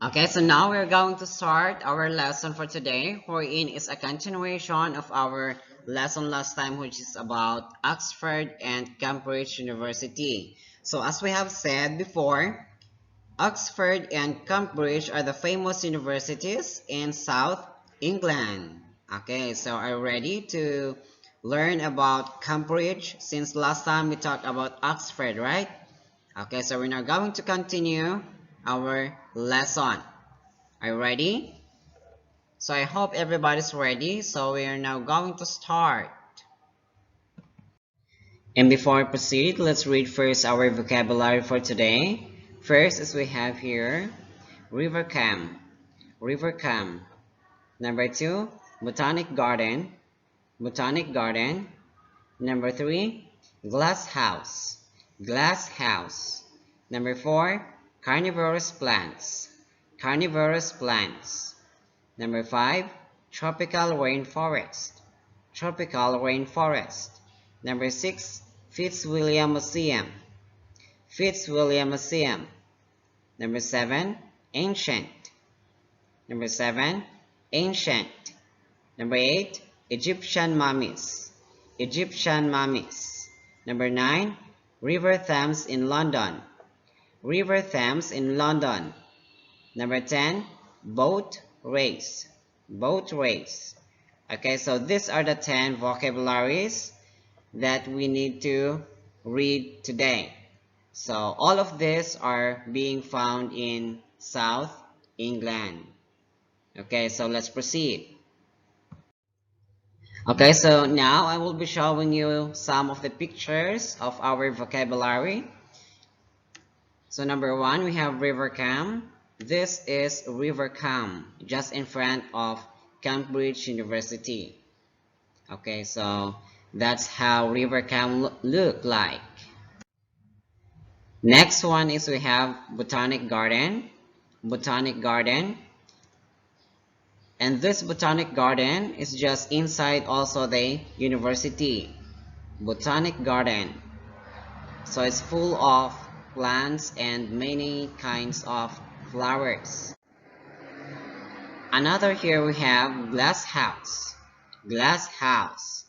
Okay, so now we're going to start our lesson for today, wherein is a continuation of our lesson last time, which is about Oxford and Cambridge University. So as we have said before, Oxford and Cambridge are the famous universities in South England. Okay, so are you ready to learn about Cambridge since last time we talked about Oxford, right? Okay, so we're now going to continue our lesson. Are you ready? So I hope everybody's ready. So we are now going to start. And before I proceed, let's read first our vocabulary for today. First, as we have here, river cam, river cam. Number 2, botanic garden, botanic garden. Number 3, glass house, glass house. Number 4, carnivorous plants, carnivorous plants. Number 5, tropical rainforest, tropical rainforest. Number 6, Fitzwilliam Museum, Fitzwilliam Museum. Number 7, ancient. Number 7, ancient. Number 8, Egyptian mummies, Egyptian mummies. Number 9, River Thames in London, River Thames in London. Number 10, boat race, boat race. Okay, so these are the 10 vocabularies that we need to read today. So all of these are being found in South England. Okay, so let's proceed. Okay, so now I will be showing you some of the pictures of our vocabulary. So number 1, we have River Cam. This is River Cam, just in front of Cambridge University. Okay, so that's how River Cam look like. Next one is we have Botanic Garden, Botanic Garden. And this Botanic Garden is just inside also the university. Botanic Garden. So it's full of plants and many kinds of flowers. Another here we have glass house. Glass house.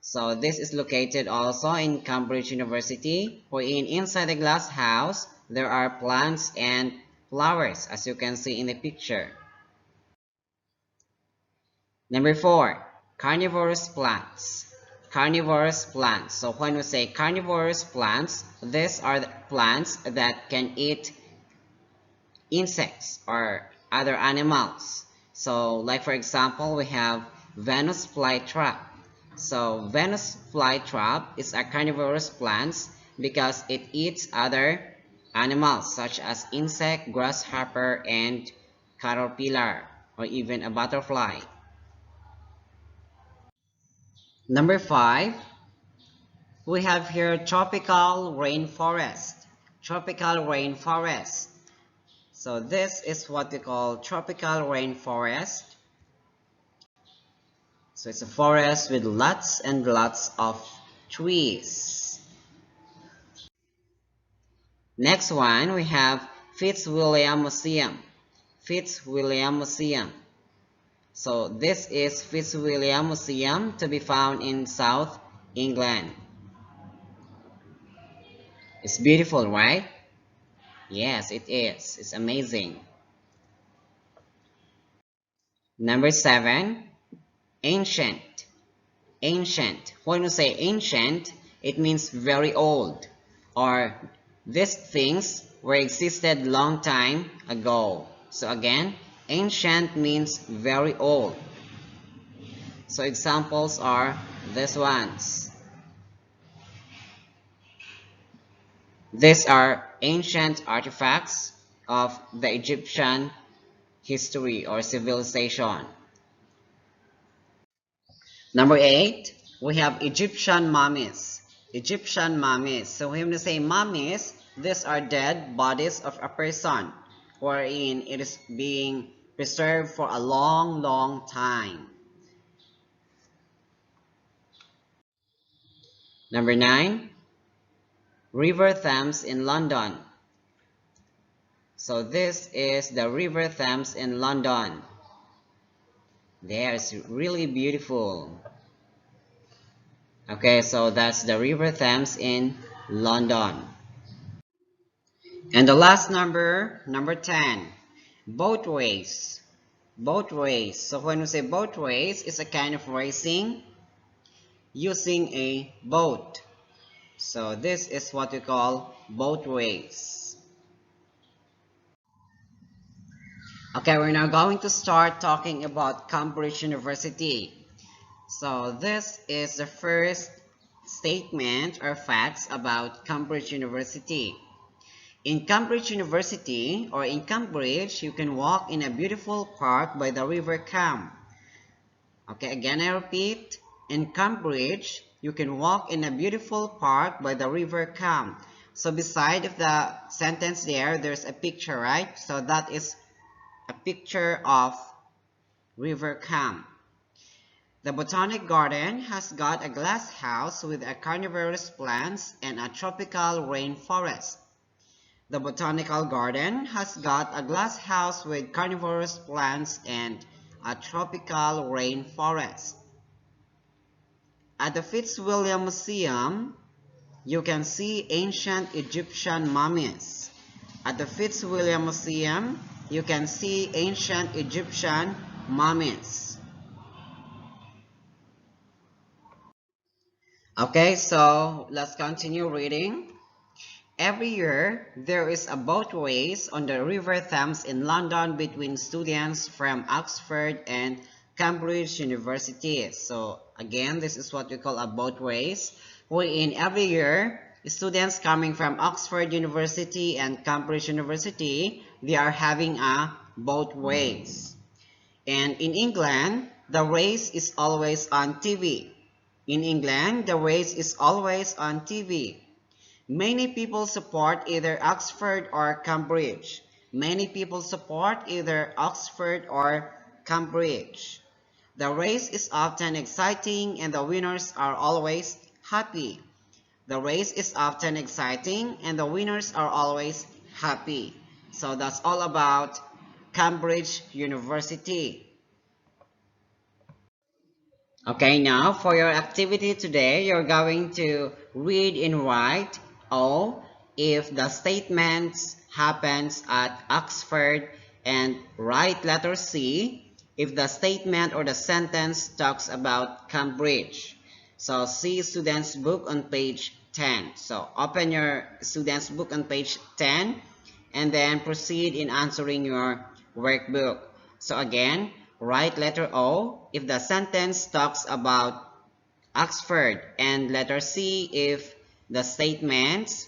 So this is located also in Cambridge University, wherein inside the glass house there are plants and flowers, as you can see in the picture. Number 4, carnivorous plants. Carnivorous plants. So when we say carnivorous plants, these are the plants that can eat insects or other animals. So like for example, we have Venus flytrap. So Venus flytrap is a carnivorous plant because it eats other animals such as insect, grasshopper, and caterpillar, or even a butterfly. Number 5, we have here tropical rainforest. Tropical rainforest. So this is what we call tropical rainforest. So it's a forest with lots and lots of trees. Next one, we have Fitzwilliam Museum. Fitzwilliam Museum. So this is Fitzwilliam Museum to be found in South England. It's beautiful, right? Yes, it is. It's amazing. Number 7, ancient. Ancient. When you say ancient, it means very old, or these things were existed long time ago. So again, ancient means very old. So examples are these ones. These are ancient artifacts of the Egyptian history or civilization. Number 8, we have Egyptian mummies. Egyptian mummies. So when we say mummies, these are dead bodies of a person wherein it is being preserved for a long, long time. Number 9, River Thames in London. So this is the River Thames in London. There, it's really beautiful. Okay, so that's the River Thames in London. And the last number, number 10, boat race. Boat race. So when we say boat race, it's a kind of racing using a boat. So this is what we call boat race. Okay, we're now going to start talking about Cambridge University. So this is the first statement or facts about Cambridge University. In Cambridge University, or in Cambridge, you can walk in a beautiful park by the River Cam. Okay, again I repeat, in Cambridge, you can walk in a beautiful park by the River Cam. So beside of the sentence there, there's a picture, right? So that is a picture of River Cam. The Botanic Garden has got a glass house with a carnivorous plants and a tropical rainforest. The Botanical Garden has got a glass house with carnivorous plants and a tropical rainforest. At the Fitzwilliam Museum, you can see ancient Egyptian mummies. At the Fitzwilliam Museum, you can see ancient Egyptian mummies. Okay, so let's continue reading. Every year, there is a boat race on the River Thames in London between students from Oxford and Cambridge universities. So again, this is what we call a boat race, wherein every year, students coming from Oxford University and Cambridge University, they are having a boat race. And in England, the race is always on TV. In England, the race is always on TV. Many people support either Oxford or Cambridge. Many people support either Oxford or Cambridge. The race is often exciting and the winners are always happy. The race is often exciting and the winners are always happy. So that's all about Cambridge University. Okay, now for your activity today, you're going to read and write O if the statement happens at Oxford, and write letter C if the statement or the sentence talks about Cambridge. So see student's book on page 10. So open your student's book on page 10 and then proceed in answering your workbook. So again, write letter O if the sentence talks about Oxford, and letter C if the statement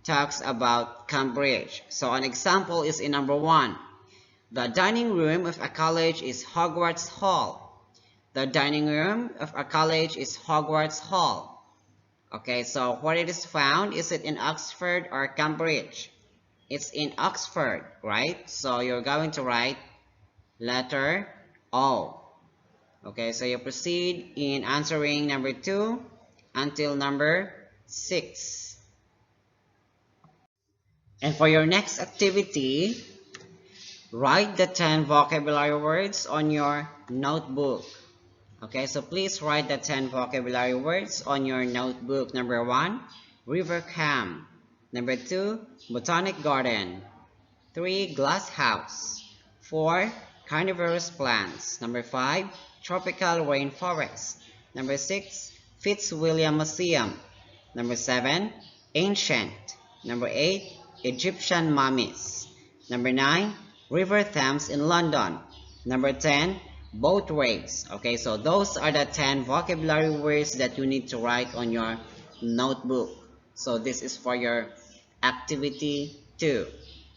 talks about Cambridge. So an example is in number 1. The dining room of a college is Hogwarts Hall. The dining room of a college is Hogwarts Hall. Okay, so where it is found, is it in Oxford or Cambridge? It's in Oxford, right? So you're going to write letter O. Okay, so you proceed in answering number 2 until number 6. And for your next activity, write the 10 vocabulary words on your notebook. Okay, so please write the 10 vocabulary words on your notebook. Number 1, River Cam. Number 2, Botanic Garden. 3, Glass House. 4, Carnivorous plants. Number 5, Tropical rainforest. Number 6, Fitzwilliam Museum. Number 7, Ancient. Number 8, Egyptian mummies. Number 9, River Thames in London. Number 10, boat race. Okay, so those are the 10 vocabulary words that you need to write on your notebook. So this is for your activity 2.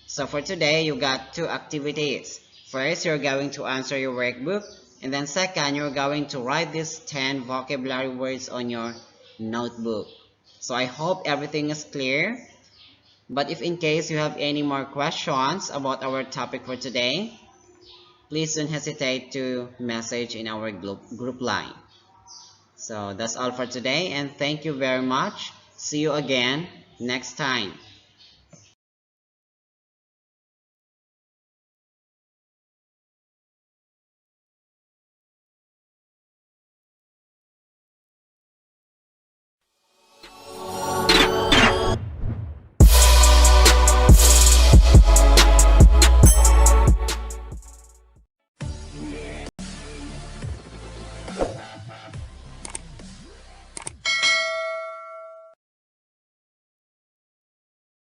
So for today, you got 2 activities. First, you're going to answer your workbook. And then second, you're going to write these 10 vocabulary words on your notebook. So I hope everything is clear. But if in case you have any more questions about our topic for today, please don't hesitate to message in our group line. So that's all for today, and thank you very much. See you again next time.